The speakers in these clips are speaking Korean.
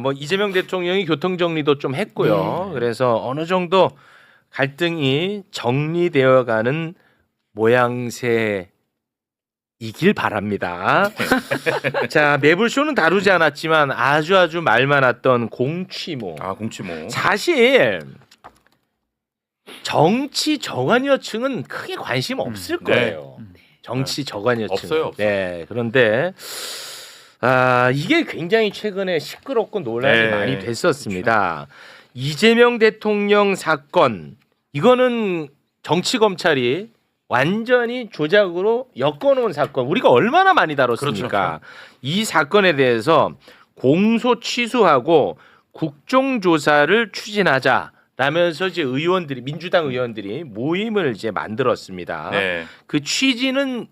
뭐 이재명 대통령이 교통 정리도 좀 했고요. 그래서 어느 정도 갈등이 정리되어가는 모양새이길 바랍니다. 자, 매불쇼는 다루지 않았지만 아주 말 많았던 공취모. 공취모. 사실 정치 저관여층은 크게 관심 없을 거예요. 정치 저관여층. 없어요. 네, 그런데 이게 굉장히 최근에 시끄럽고 논란이 많이 됐었습니다. 그렇죠. 이재명 대통령 사건 이거는 정치 검찰이 완전히 조작으로 엮어놓은 사건. 우리가 얼마나 많이 다뤘습니까? 그렇죠. 이 사건에 대해서 공소 취소하고 국정조사를 추진하자라면서 이제 의원들이 민주당 의원들이 모임을 이제 만들었습니다. 네. 그 취지는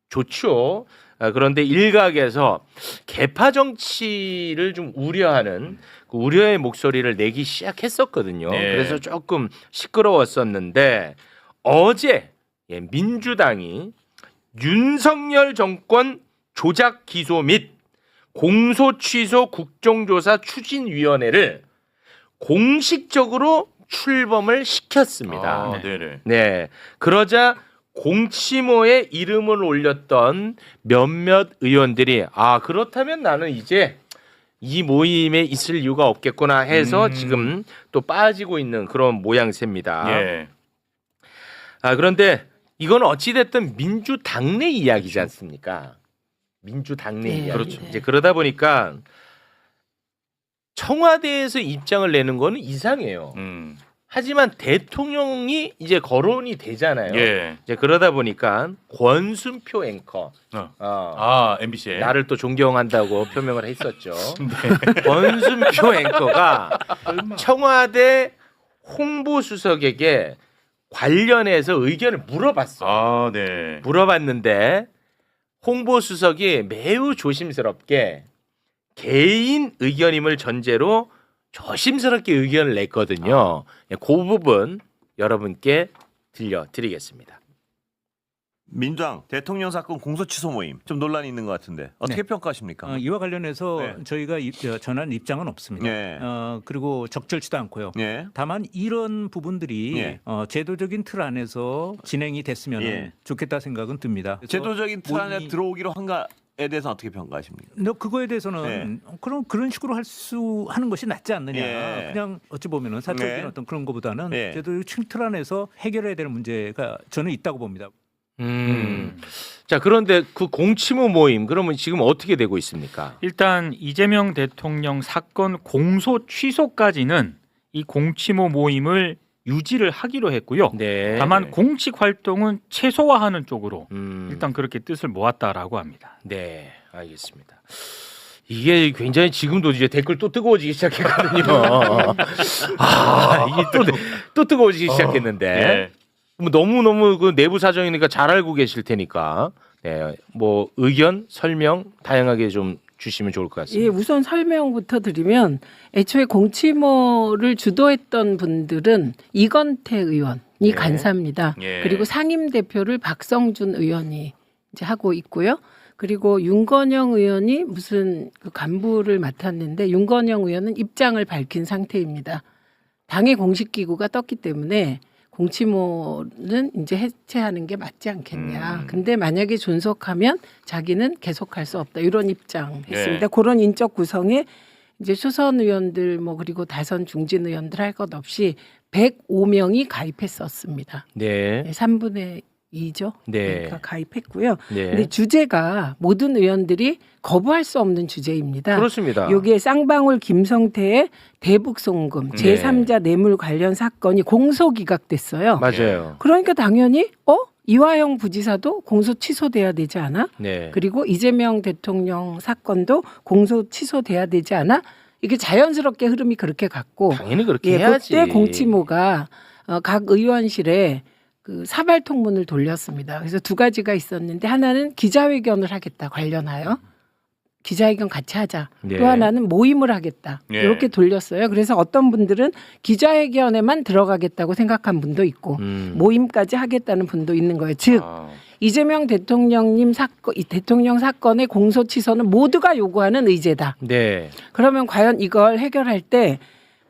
좋죠. 그런데 일각에서 개파 정치를 좀 우려하는 그 우려의 목소리를 내기 시작했었거든요. 네. 그래서 조금 시끄러웠었는데 어제 민주당이 윤석열 정권 조작 기소 및 공소 취소 국정조사 추진위원회를 공식적으로 출범을 시켰습니다. 네. 그러자 공치모에 이름을 올렸던 몇몇 의원들이 그렇다면 나는 이제 이 모임에 있을 이유가 없겠구나 해서 지금 또 빠지고 있는 그런 모양새입니다. 예. 그런데 이건 어찌됐든 민주당내 이야기지 않습니까? 민주당내 이야기. 그렇죠. 이제 그러다 보니까 청와대에서 입장을 내는 거는 이상해요. 하지만 대통령이 이제 거론이 되잖아요. 예. 이제 그러다 보니까 권순표 앵커, MBC에 나를 또 존경한다고 표명을 했었죠. 네. 권순표 앵커가 청와대 홍보수석에게 관련해서 의견을 물어봤어요. 네. 물어봤는데 홍보수석이 매우 조심스럽게 개인 의견임을 전제로 조심스럽게 의견을 냈거든요. 그 부분 여러분께 들려드리겠습니다. 민주당 대통령 사건 공소 취소 모임 좀 논란이 있는 것 같은데 어떻게 평가하십니까? 이와 관련해서 저희가 전한 입장은 없습니다. 그리고 적절치도 않고요. 다만 이런 부분들이 제도적인 틀 안에서 진행이 됐으면 좋겠다 생각은 듭니다. 제도적인 틀 안에 들어오기로 한가? 에 대해서 어떻게 평가하십니까? 그거에 대해서는 그런 식으로 하는 것이 낫지 않느냐. 그냥 어찌 보면은 사적인 어떤 그런 것보다는 제도 틀 안에서 해결해야 될 문제가 저는 있다고 봅니다. 자, 그런데 그 공치모 모임 그러면 지금 어떻게 되고 있습니까? 일단 이재명 대통령 사건 공소 취소까지는 이 공치모 모임을 유지를 하기로 했고요. 네. 다만 공식 활동은 최소화하는 쪽으로 일단 그렇게 뜻을 모았다라고 합니다. 네, 알겠습니다. 이게 굉장히 지금도 이제 댓글 또 뜨거워지기 시작했거든요. 이게 또 뜨거워지기 시작했는데 너무 그 내부 사정이니까 잘 알고 계실 테니까 뭐 의견 설명 다양하게 좀 주시면 좋을 것 같습니다. 예, 우선 설명부터 드리면 애초에 공치모를 주도했던 분들은 이건태 의원이 간사입니다. 그리고 상임 대표를 박성준 의원이 이제 하고 있고요. 그리고 윤건영 의원이 무슨 그 간부를 맡았는데 윤건영 의원은 입장을 밝힌 상태입니다. 당의 공식 기구가 떴기 때문에 공치모는 이제 해체하는 게 맞지 않겠냐. 근데 만약에 존속하면 자기는 계속할 수 없다. 이런 입장했습니다. 그런 인적 구성에 이제 초선 의원들 뭐 그리고 다선 중진 의원들 할 것 없이 105명이 가입했었습니다. 네. 3분의 2죠. 네. 그러니까 가입했고요. 근데 주제가 모든 의원들이 거부할 수 없는 주제입니다. 그렇습니다. 여기에 쌍방울 김성태의 대북송금 제3자 뇌물 관련 사건이 공소 기각됐어요. 맞아요. 그러니까 당연히 이화영 부지사도 공소 취소돼야 되지 않아? 그리고 이재명 대통령 사건도 공소 취소돼야 되지 않아? 이게 자연스럽게 흐름이 그렇게 갔고 당연히 그렇게 해야지. 그때 공치모가 각 의원실에 그 사발 통문을 돌렸습니다. 그래서 두 가지가 있었는데 하나는 기자회견을 하겠다 관련하여 기자회견 같이 하자. 네. 또 하나는 모임을 하겠다. 네. 이렇게 돌렸어요. 그래서 어떤 분들은 기자회견에만 들어가겠다고 생각한 분도 있고 모임까지 하겠다는 분도 있는 거예요. 즉 이재명 대통령님 사건, 이 대통령 사건의 공소 취소는 모두가 요구하는 의제다. 네. 그러면 과연 이걸 해결할 때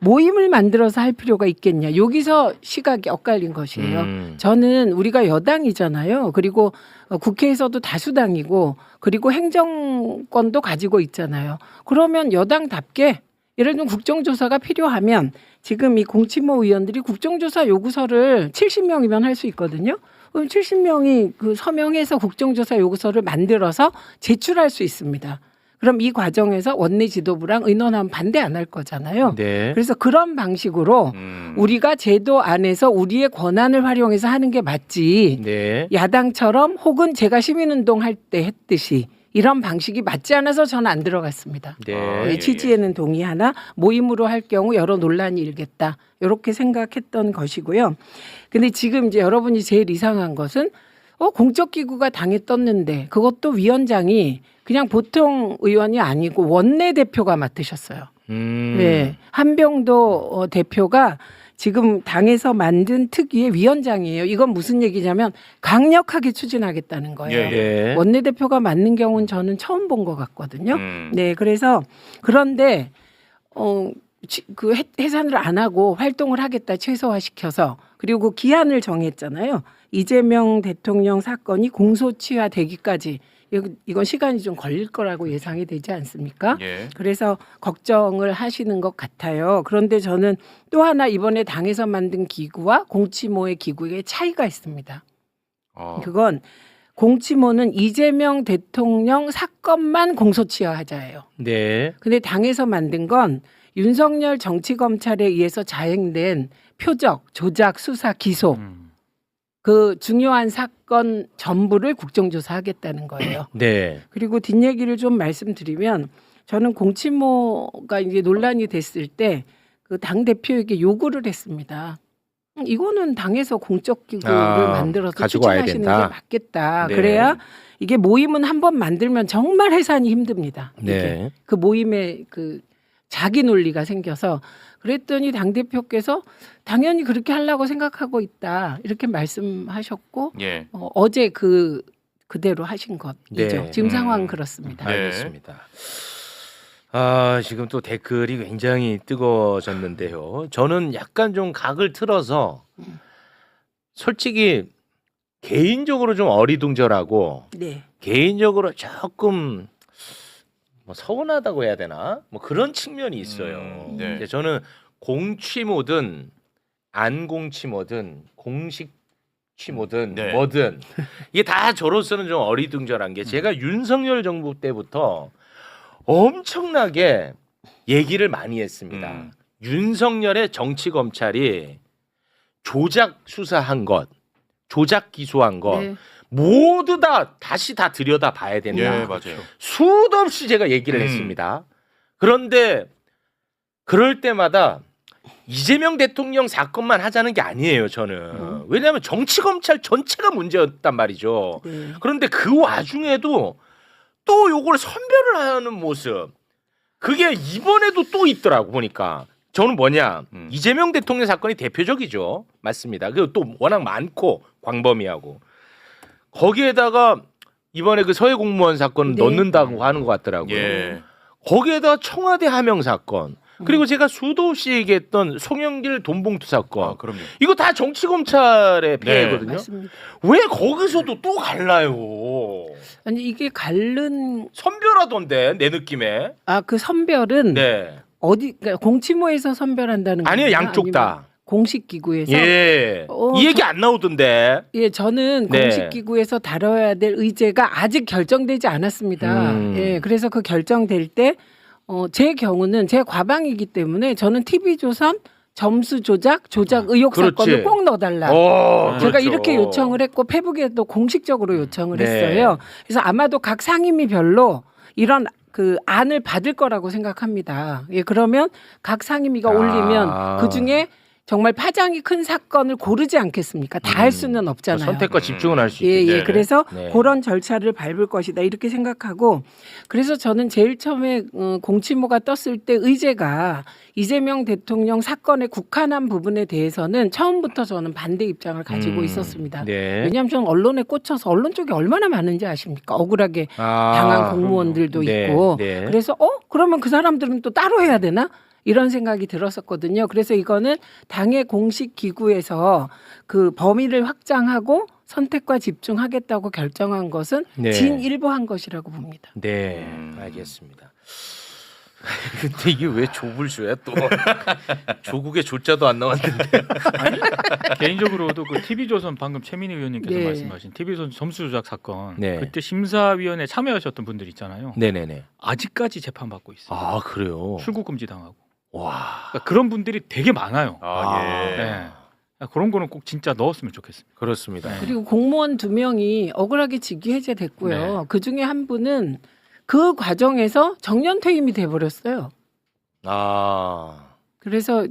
모임을 만들어서 할 필요가 있겠냐. 여기서 시각이 엇갈린 것이에요. 저는 우리가 여당이잖아요. 그리고 국회에서도 다수당이고 그리고 행정권도 가지고 있잖아요. 그러면 여당답게 예를 들면 국정조사가 필요하면 지금 이 공치모 의원들이 국정조사 요구서를 70명이면 할 수 있거든요. 그럼 70명이 그 서명해서 국정조사 요구서를 만들어서 제출할 수 있습니다. 그럼 이 과정에서 원내 지도부랑 의논하면 반대 안 할 거잖아요. 네. 그래서 그런 방식으로 우리가 제도 안에서 우리의 권한을 활용해서 하는 게 맞지. 네. 야당처럼 혹은 제가 시민운동 할 때 했듯이 이런 방식이 맞지 않아서 저는 안 들어갔습니다. 네. 취지에는 동의하나 모임으로 할 경우 여러 논란이 일겠다. 이렇게 생각했던 것이고요. 근데 지금 이제 여러분이 제일 이상한 것은 공적기구가 당에 떴는데 그것도 위원장이 그냥 보통 의원이 아니고 원내대표가 맡으셨어요. 네. 한병도 대표가 지금 당에서 만든 특위의 위원장이에요. 이건 무슨 얘기냐면 강력하게 추진하겠다는 거예요. 예. 원내대표가 맡는 경우는 저는 처음 본 것 같거든요. 네, 그래서 그런데 그 해산을 안 하고 활동을 하겠다 최소화시켜서 그리고 기한을 정했잖아요. 이재명 대통령 사건이 공소취하되기까지 이건 시간이 좀 걸릴 거라고 예상이 되지 않습니까? 예. 그래서 걱정을 하시는 것 같아요. 그런데 저는 또 하나 이번에 당에서 만든 기구와 공치모의 기구의 차이가 있습니다. 그건 공치모는 이재명 대통령 사건만 공소취하자예요. 네. 근데 당에서 만든 건 윤석열 정치검찰에 의해서 자행된 표적, 조작, 수사, 기소 그 중요한 사건 전부를 국정조사하겠다는 거예요. 네. 그리고 뒷얘기를 좀 말씀드리면 저는 공치모가 이제 논란이 됐을 때 그 당 대표에게 요구를 했습니다. 이거는 당에서 공적 기구를 만들어서 가지고 와야 추진하시는 된다. 게 맞겠다. 네. 그래야 이게 모임은 한 번 만들면 정말 해산이 힘듭니다. 이게. 네. 그 모임에 그 자기 논리가 생겨서 그랬더니 당대표께서 당연히 그렇게 하려고 생각하고 있다. 이렇게 말씀하셨고 예. 어제 그대로 하신 것이죠. 네. 지금 상황은 그렇습니다. 네. 알겠습니다. 지금 또 댓글이 굉장히 뜨거워졌는데요. 저는 약간 좀 각을 틀어서 솔직히 개인적으로 좀 어리둥절하고 네. 개인적으로 조금 뭐 서운하다고 해야 되나? 뭐 그런 측면이 있어요. 네. 근데 저는 공취모든 안 공취모든 공식 취모든 네. 뭐든 이게 다 저로서는 좀 어리둥절한 게 제가 윤석열 정부 때부터 엄청나게 얘기를 많이 했습니다. 윤석열의 정치 검찰이 조작 수사한 것, 조작 기소한 것 네. 모두 다시 들여다 봐야 된다. 예, 맞아요. 수도 없이 제가 얘기를 했습니다. 그런데 그럴 때마다 이재명 대통령 사건만 하자는 게 아니에요, 저는. 왜냐하면 정치 검찰 전체가 문제였단 말이죠. 네. 그런데 그 와중에도 또 요걸 선별을 하는 모습. 그게 이번에도 또 있더라고 보니까. 저는 뭐냐. 이재명 대통령 사건이 대표적이죠. 맞습니다. 그리고 또 워낙 많고 광범위하고. 거기에다가 이번에 그 서해 공무원 사건 네. 넣는다고 하는 것 같더라고요. 예. 거기에다가 청와대 하명 사건. 그리고 제가 수도 없이 얘기했던 송영길 돈봉투 사건. 그럼요. 이거 다 정치 검찰의 폐해거든요. 맞습니다. 왜 거기서도 또 갈라요? 아니 이게 갈른 선별하던데 내 느낌에. 그 선별은 네. 어디 그러니까 공치모에서 선별한다는 아니요, 겁니까? 양쪽 다. 아니면 공식 기구에서 예. 이 얘기 안 나오던데. 예, 저는 네. 공식 기구에서 다뤄야 될 의제가 아직 결정되지 않았습니다. 예, 그래서 그 결정될 때 제 경우는 제 과방이기 때문에 저는 TV조선 점수 조작 의혹 그렇지. 사건을 꼭 넣어달라. 제가 그렇죠. 이렇게 요청을 했고 페북에도 공식적으로 요청을 네. 했어요. 그래서 아마도 각 상임위별로 이런 그 안을 받을 거라고 생각합니다. 예, 그러면 각 상임위가 올리면 그 중에 정말 파장이 큰 사건을 고르지 않겠습니까? 다 할 수는 없잖아요. 선택과 집중은 할 수 예, 있죠. 예. 그래서 네. 그런 절차를 밟을 것이다 이렇게 생각하고 그래서 저는 제일 처음에 공치모가 떴을 때 의제가 이재명 대통령 사건에 국한한 부분에 대해서는 처음부터 저는 반대 입장을 가지고 있었습니다. 네. 왜냐하면 저는 언론에 꽂혀서 언론 쪽이 얼마나 많은지 아십니까? 억울하게 당한 공무원들도 네, 있고 네. 그래서 그러면 그 사람들은 또 따로 해야 되나? 이런 생각이 들었었거든요. 그래서 이거는 당의 공식 기구에서 그 범위를 확장하고 선택과 집중하겠다고 결정한 것은 네. 진일보한 것이라고 봅니다. 네, 알겠습니다. 근데 이게 왜 조불쇼야 또? 조국의 조자도 안 나왔는데. 개인적으로도 그 TV조선 방금 최민희 의원님께서 네. 말씀하신 TV조선 점수 조작 사건 네. 그때 심사위원회 참여하셨던 분들 있잖아요. 네네네. 아직까지 재판받고 있어요. 아 그래요. 출국 금지 당하고. 와. 그러니까 그런 분들이 되게 많아요. 예. 네. 그런 거는 꼭 진짜 넣었으면 좋겠습니다. 그렇습니다. 네. 그리고 공무원 2명이 억울하게 직위 해제됐고요. 네. 그 중에 한 분은 그 과정에서 정년 퇴임이 돼버렸어요. 아. 그래서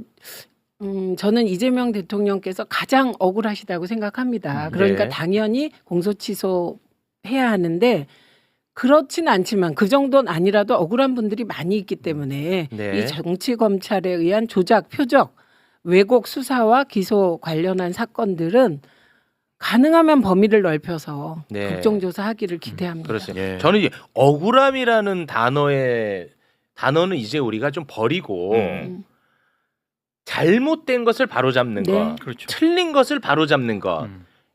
저는 이재명 대통령께서 가장 억울하시다고 생각합니다. 그러니까 네. 당연히 공소 취소해야 하는데 그렇지는 않지만 그 정도는 아니라도 억울한 분들이 많이 있기 때문에 네. 이 정치 검찰에 의한 조작, 표적, 왜곡 수사와 기소 관련한 사건들은 가능하면 범위를 넓혀서 네. 국정조사하기를 기대합니다. 그렇습니다. 예. 저는 이제 억울함이라는 단어는 이제 우리가 좀 버리고 잘못된 것을 바로잡는 네. 거, 그렇죠. 틀린 것을 바로잡는 것.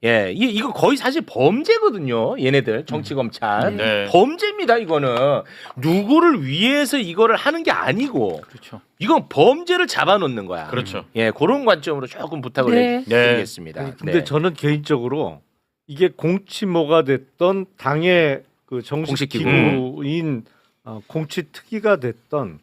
예, 이거 거의 사실 범죄거든요. 얘네들 정치 검찰 네. 범죄입니다. 이거는 누구를 위해서 이거를 하는 게 아니고 그렇죠. 이건 범죄를 잡아놓는 거야. 그렇죠. 예, 그런 관점으로 조금 부탁을 네. 해드리겠습니다. 근데 네. 저는 개인적으로 이게 공치모가 됐던 당의 그 정식 공식 기구. 기구인 공치특위가 됐던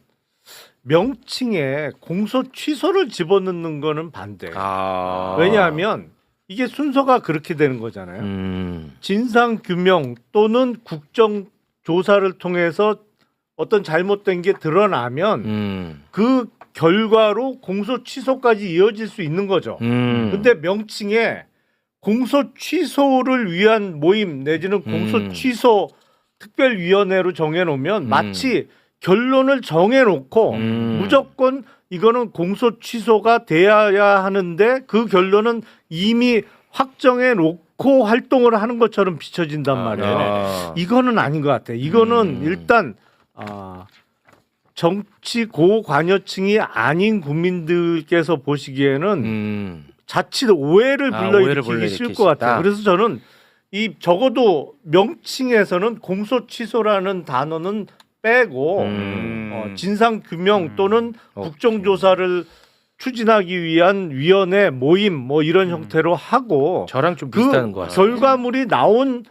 명칭에 공소 취소를 집어넣는 거는 반대. 아. 왜냐하면 이게 순서가 그렇게 되는 거잖아요. 진상 규명 또는 국정 조사를 통해서 어떤 잘못된 게 드러나면 그 결과로 공소 취소까지 이어질 수 있는 거죠. 근데 명칭에 공소 취소를 위한 모임 내지는 공소 취소 특별위원회로 정해놓으면 마치 결론을 정해놓고 무조건 이거는 공소 취소가 돼야 하는데 그 결론은 이미 확정해 놓고 활동을 하는 것처럼 비춰진단 말이에요. 이거는 아닌 것 같아요. 이거는 일단 정치 고관여층이 아닌 국민들께서 보시기에는 자칫 오해를 불러일으키기 쉬울 것 같아요. 그래서 저는 이 적어도 명칭에서는 공소 취소라는 단어는 빼고 진상 규명 또는 국정조사를 추진하기 위한 위원회 모임 뭐 이런 형태로 하고 저랑 좀 그 비슷한 거 같아요. 결과물이 나온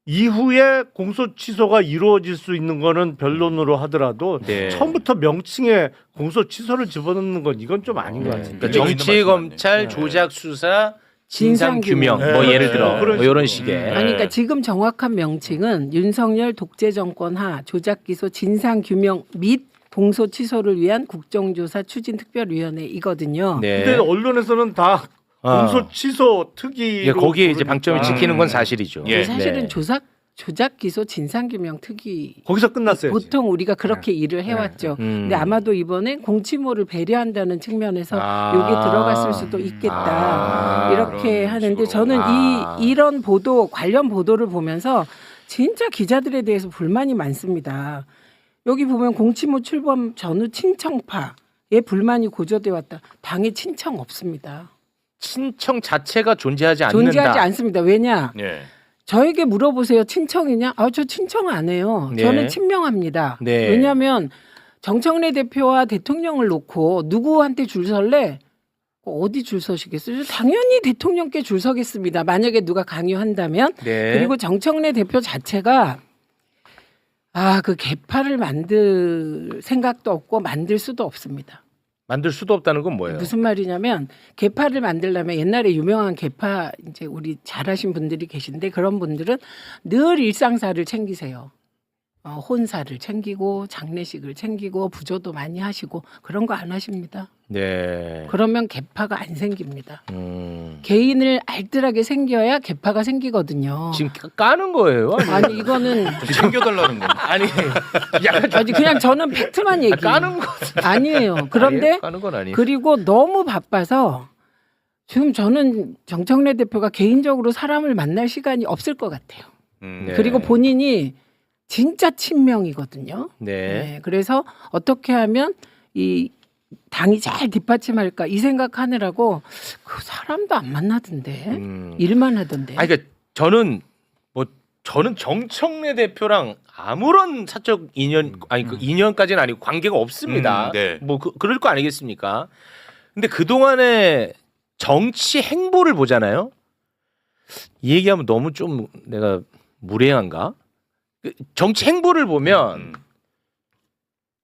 이후에 공소 취소가 이루어질 수 있는 거는 변론으로 하더라도 네. 처음부터 명칭에 공소 취소를 집어넣는 건 이건 좀 아닌 것 같은데. 그러니까 정치 검찰 조작 수사 진상 규명 네. 뭐 예를 들어 그런 뭐 이런 식으로. 식의. 아니, 그러니까 지금 정확한 명칭은 윤석열 독재 정권 하 조작 기소 진상 규명 및 공소 취소를 위한 국정조사 추진 특별위원회 이거든요. 네. 근데 언론에서는 다 공소 취소 특위 예, 거기에 이제 방점을 지키는 건 사실이죠. 예. 사실은 네. 조작 기소 진상 규명 특위 거기서 끝났어요. 보통 우리가 그렇게 일을 해왔죠. 근데 아마도 이번엔 공치모를 배려한다는 측면에서 여기 들어갔을 수도 있겠다. 이렇게 그런 하는데 식으로. 저는 이런 보도 관련 보도를 보면서 진짜 기자들에 대해서 불만이 많습니다. 여기 보면 공치모 출범 전후 친청파에 불만이 고조돼 왔다. 당에 친청 없습니다. 친청 자체가 존재하지 않는다. 존재하지 않습니다. 왜냐? 예. 저에게 물어보세요. 친청이냐? 저 친청 안 해요. 네. 저는 친명합니다. 네. 왜냐하면 정청래 대표와 대통령을 놓고 누구한테 줄 설래? 어디 줄 서시겠어요? 당연히 대통령께 줄 서겠습니다. 만약에 누가 강요한다면. 네. 그리고 정청래 대표 자체가 그 개파를 만들 생각도 없고 만들 수도 없습니다. 만들 수도 없다는 건 뭐예요? 무슨 말이냐면 개파를 만들려면 옛날에 유명한 개파 이제 우리 잘하신 분들이 계신데 그런 분들은 늘 일상사를 챙기세요. 혼사를 챙기고 장례식을 챙기고 부조도 많이 하시고 그런 거 안 하십니다. 네. 그러면 개파가 안 생깁니다. 개인을 알뜰하게 생겨야 개파가 생기거든요. 지금 까는 거예요? 아니 이거는 챙겨달라는 거. 아니, 약간 아니 그냥 저는 팩트만 얘기해요. 까는 거 아니에요. 그런데 까는 건 아니에요. 그리고 너무 바빠서 지금 저는 정청래 대표가 개인적으로 사람을 만날 시간이 없을 것 같아요. 네. 그리고 본인이 진짜 친명이거든요. 네. 그래서 어떻게 하면 이 당이 잘 뒷받침할까 이 생각하느라고 그 사람도 안 만나던데 일만 하던데. 아니 그러니까 저는 정청래 대표랑 아무런 사적 인연 아니 그 인연까지는 아니고 관계가 없습니다. 네. 뭐 그럴 거 아니겠습니까? 근데 그 동안에 정치 행보를 보잖아요. 이 얘기하면 너무 좀 내가 무례한가? 그 정치 행보를 보면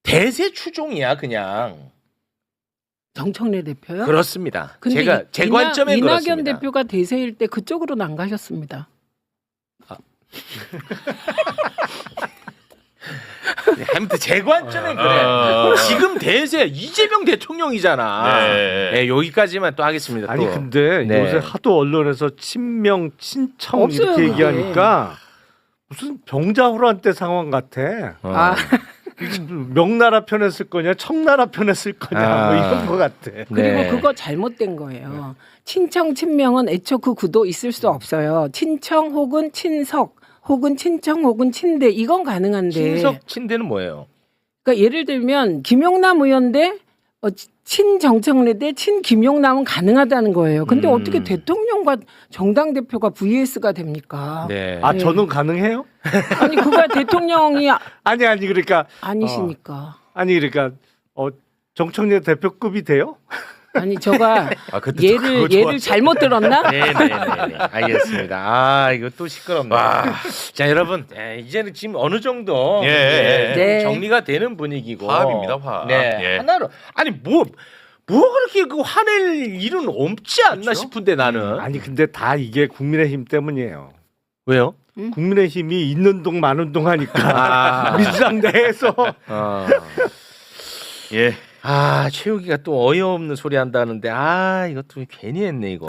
대세 추종이야 그냥. 정청래 대표요? 그렇습니다. 근데 제가 제 관점엔 이낙연 그렇습니다. 대표가 대세일 때 그쪽으로는 안 가셨습니다. 아무튼 제 관점엔 그래. 지금 대세 이재명 대통령이잖아. 네. 네, 여기까지만 또 하겠습니다. 아니 또. 근데 네. 요새 하도 언론에서 친명 친청 없어요, 이렇게 그게. 얘기하니까 무슨 병자호란 때 상황 같아. 아 명나라 편에 쓸 거냐 청나라 편에 쓸 거냐 뭐 이런 거 같아. 그리고 네. 그거 잘못된 거예요. 친청 친명은 애초 그 구도 있을 수 없어요. 친청 혹은 친석 혹은 친청 혹은 친대 이건 가능한데. 친석 친대는 뭐예요? 그러니까 예를 들면 김용남 의원 대 친정청래 대 친김용남은 가능하다는 거예요. 근데 어떻게 대통령과 정당 대표가 VS가 됩니까? 네. 아 네. 저는 가능해요? 아니 그가 대통령이 아니 그러니까 아니시니까. 아니 그러니까 정청래 대표급이 돼요? 아니 저가 아, 그때 또 그거 얘를 잘못 들었나? 네네네. 알겠습니다. 아 이거 또 시끄럽네. 자 여러분 이제는 지금 어느 정도 예. 네. 정리가 되는 분위기고 화합입니다, 화합. 네 예. 하나로 아니 뭐 그렇게 그 화낼 일은 없지 않나 그렇죠? 싶은데 나는 아니 근데 다 이게 국민의힘 때문이에요. 왜요? 국민의힘이 있는 동 마는 동 하니까 민주당 내에서 예. 아 최욱이가 또 어이없는 소리 한다는데 이것도 괜히 했네 이거.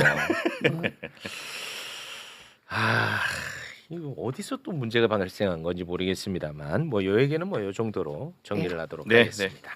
이거 어디서 또 문제가 발생한 건지 모르겠습니다만 뭐 요 얘기는 뭐 요 정도로 정리를 하도록 네, 하겠습니다.